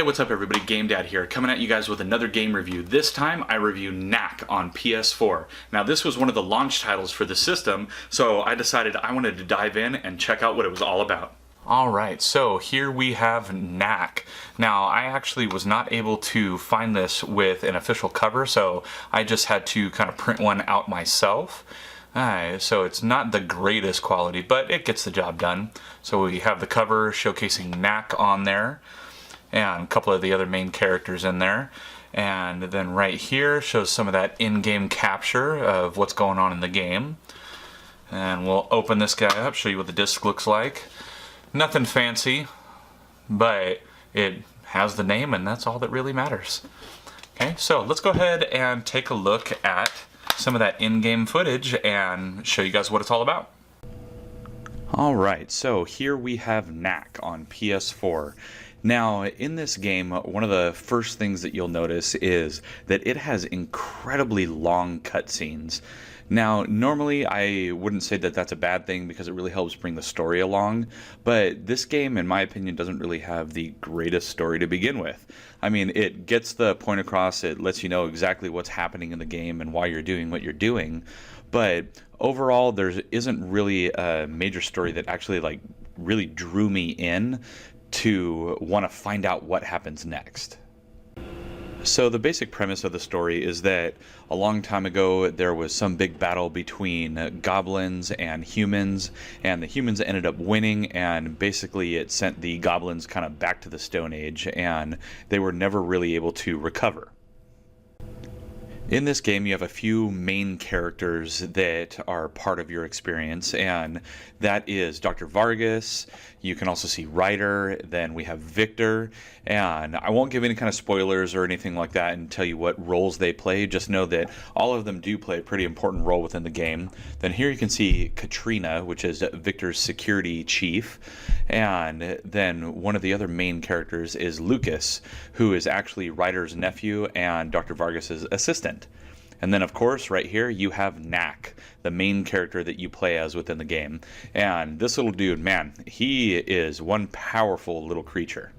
what's up everybody, GameDad here, coming at you guys with another game review. This time I review Knack on PS4. Now this was one of the launch titles for the system, so I decided I wanted to dive in and check out what it was all about. Alright, so here we have Knack. Now I actually was not able to find this with an official cover, so I just had to kind of print one out myself. So it's not the greatest quality, but it gets the job done. So we have the cover showcasing Knack on there, and a couple of the other main characters in there. And then right here shows some of that in-game capture of what's going on in the game. And we'll open this guy up, show you what the disc looks like. Nothing fancy, but it has the name and that's all that really matters. Okay, so let's go ahead and take a look at some of that in-game footage and show you guys what it's all about. Alright, so here we have Knack on PS4. Now, in this game, one of the first things that you'll notice is that it has incredibly long cutscenes. Now, normally I wouldn't say that that's a bad thing because it really helps bring the story along, but this game, in my opinion, doesn't really have the greatest story to begin with. I mean, it gets the point across, it lets you know exactly what's happening in the game and why you're doing what you're doing, but overall there isn't really a major story that actually really drew me in to want to find out what happens next. So the basic premise of the story is that a long time ago there was some big battle between goblins and humans, and the humans ended up winning, and basically it sent the goblins kind of back to the Stone Age, and they were never really able to recover. In this game, you have a few main characters that are part of your experience, and that is Dr. Vargas. You can also see Ryder, then we have Victor, and I won't give any kind of spoilers or anything like that and tell you what roles they play. Just know that all of them do play a pretty important role within the game. Then here you can see Katrina, which is Victor's security chief, and then one of the other main characters is Lucas, who is actually Ryder's nephew and Dr. Vargas's assistant. And then, of course, right here you have Knack, the main character that you play as within the game. And this little dude, man, he is one powerful little creature.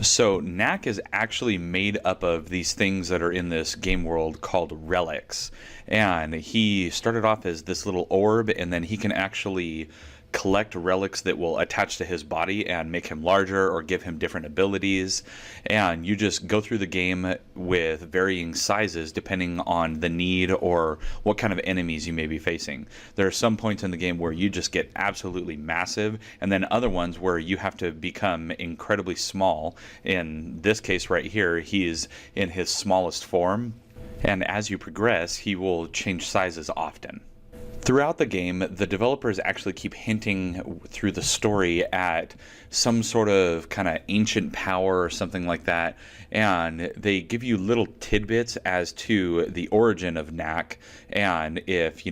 So Knack is actually made up of these things that are in this game world called relics. And he started off as this little orb, and then he can actually collect relics that will attach to his body and make him larger or give him different abilities, and you just go through the game with varying sizes depending on the need or what kind of enemies you may be facing. There are some points in the game where you just get absolutely massive, and then other ones where you have to become incredibly small. In this case right here, he is in his smallest form, and as you progress he will change sizes often. Throughout the game, the developers actually keep hinting through the story at some sort of kind of ancient power or something like that, and they give you little tidbits as to the origin of Knack, and if,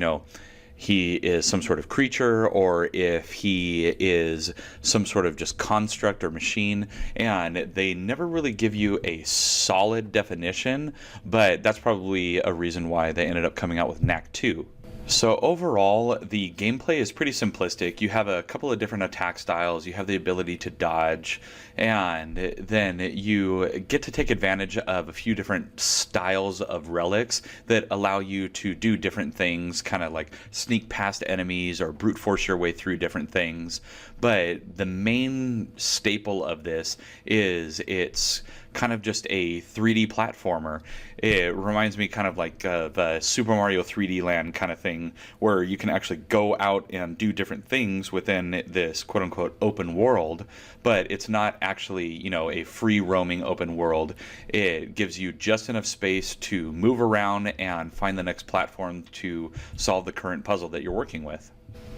he is some sort of creature or if he is some sort of just construct or machine, and they never really give you a solid definition, but that's probably a reason why they ended up coming out with Knack 2. So overall, the gameplay is pretty simplistic. You have a couple of different attack styles, you have the ability to dodge, and then you get to take advantage of a few different styles of relics that allow you to do different things, kind of like sneak past enemies or brute force your way through different things. But the main staple of this is it's kind of just a 3D platformer. It reminds me kind of like the Super Mario 3D Land kind of thing, where you can actually go out and do different things within this quote-unquote open world, but it's not actually, a free roaming open world. It gives you just enough space to move around and find the next platform to solve the current puzzle that you're working with.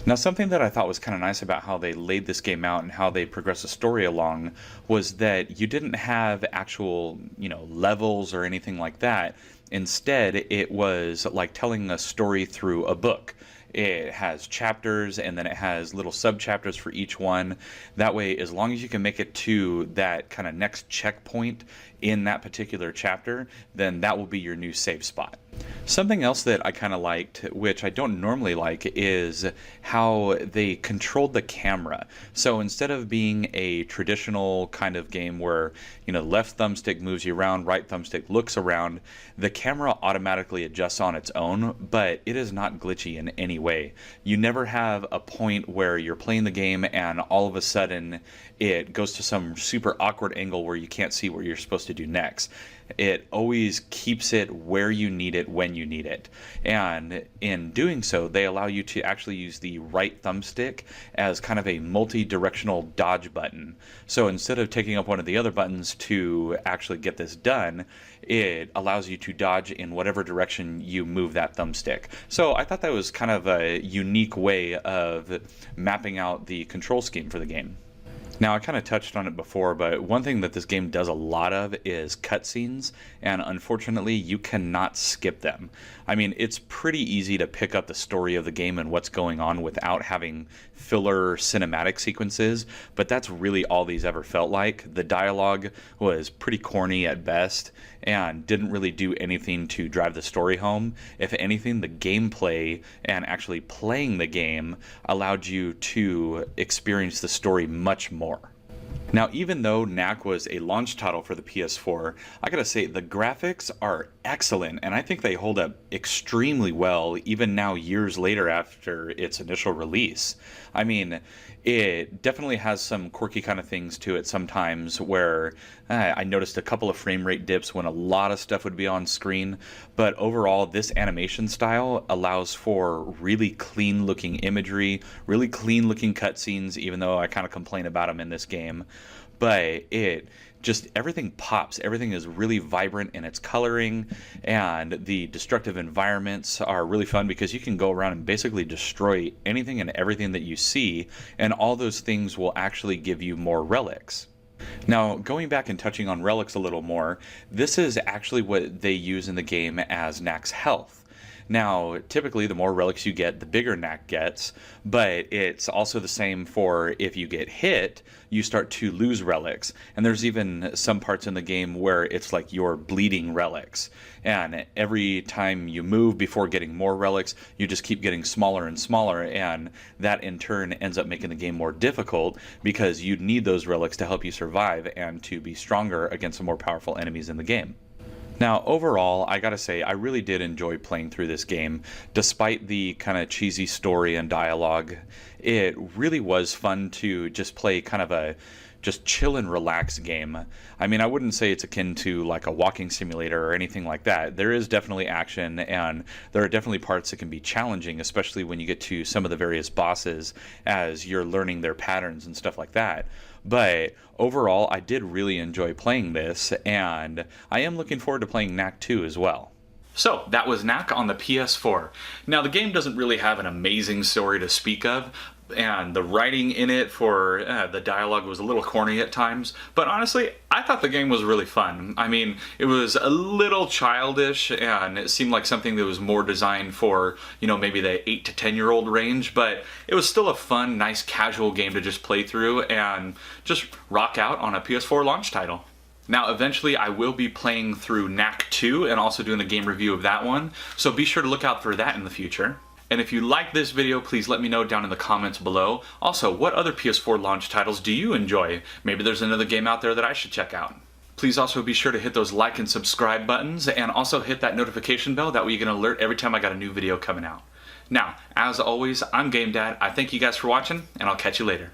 Now, something that I thought was kind of nice about how they laid this game out and how they progressed the story along was that you didn't have actual, levels or anything like that. Instead, it was like telling a story through a book. It has chapters, and then it has little sub-chapters for each one. That way, as long as you can make it to that kind of next checkpoint in that particular chapter, then that will be your new save spot. Something else that I kind of liked, which I don't normally like, is how they controlled the camera. So instead of being a traditional kind of game where, left thumbstick moves you around, right thumbstick looks around, the camera automatically adjusts on its own, but it is not glitchy in any way. You never have a point where you're playing the game and all of a sudden it goes to some super awkward angle where you can't see what you're supposed to do next. It always keeps it where you need it when you need it. And in doing so, they allow you to actually use the right thumbstick as kind of a multi-directional dodge button. So instead of taking up one of the other buttons to actually get this done, it allows you to dodge in whatever direction you move that thumbstick. So I thought that was kind of a unique way of mapping out the control scheme for the game. Now, I kind of touched on it before, but one thing that this game does a lot of is cutscenes, and unfortunately, you cannot skip them. I mean, it's pretty easy to pick up the story of the game and what's going on without having filler cinematic sequences, but that's really all these ever felt like. The dialogue was pretty corny at best and didn't really do anything to drive the story home. If anything, the gameplay and actually playing the game allowed you to experience the story much more. Now, even though Knack was a launch title for the PS4, I gotta say the graphics are excellent, and I think they hold up extremely well even now years later after its initial release. I mean, it definitely has some quirky kind of things to it sometimes where I noticed a couple of frame rate dips when a lot of stuff would be on screen, but overall this animation style allows for really clean looking imagery, really clean looking cutscenes, even though I kind of complain about them in this game. But everything pops. Everything is really vibrant in its coloring, and the destructive environments are really fun because you can go around and basically destroy anything and everything that you see, and all those things will actually give you more relics. Now, going back and touching on relics a little more, this is actually what they use in the game as Knack's health. Now, typically, the more relics you get, the bigger Knack gets, but it's also the same for if you get hit, you start to lose relics. And there's even some parts in the game where it's like you're bleeding relics. And every time you move before getting more relics, you just keep getting smaller and smaller, and that in turn ends up making the game more difficult because you need those relics to help you survive and to be stronger against the more powerful enemies in the game. Now, overall, I gotta say, I really did enjoy playing through this game. Despite the kind of cheesy story and dialogue, it really was fun to just play kind of a just chill and relax game. I mean, I wouldn't say it's akin to like a walking simulator or anything like that. There is definitely action, and there are definitely parts that can be challenging, especially when you get to some of the various bosses as you're learning their patterns and stuff like that. But overall, I did really enjoy playing this, and I am looking forward to playing Knack 2 as well. So, that was Knack on the PS4. Now, the game doesn't really have an amazing story to speak of, and the writing in it for the dialogue was a little corny at times, but honestly, I thought the game was really fun. I mean, it was a little childish, and it seemed like something that was more designed for, maybe the 8 to 10-year-old range, but it was still a fun, nice, casual game to just play through and just rock out on a PS4 launch title. Now, eventually, I will be playing through Knack 2 and also doing a game review of that one, so be sure to look out for that in the future. And if you like this video, please let me know down in the comments below. Also, what other PS4 launch titles do you enjoy? Maybe there's another game out there that I should check out. Please also be sure to hit those like and subscribe buttons, and also hit that notification bell, that way you get an alert every time I got a new video coming out. Now, as always, I'm GameDad. I thank you guys for watching, and I'll catch you later.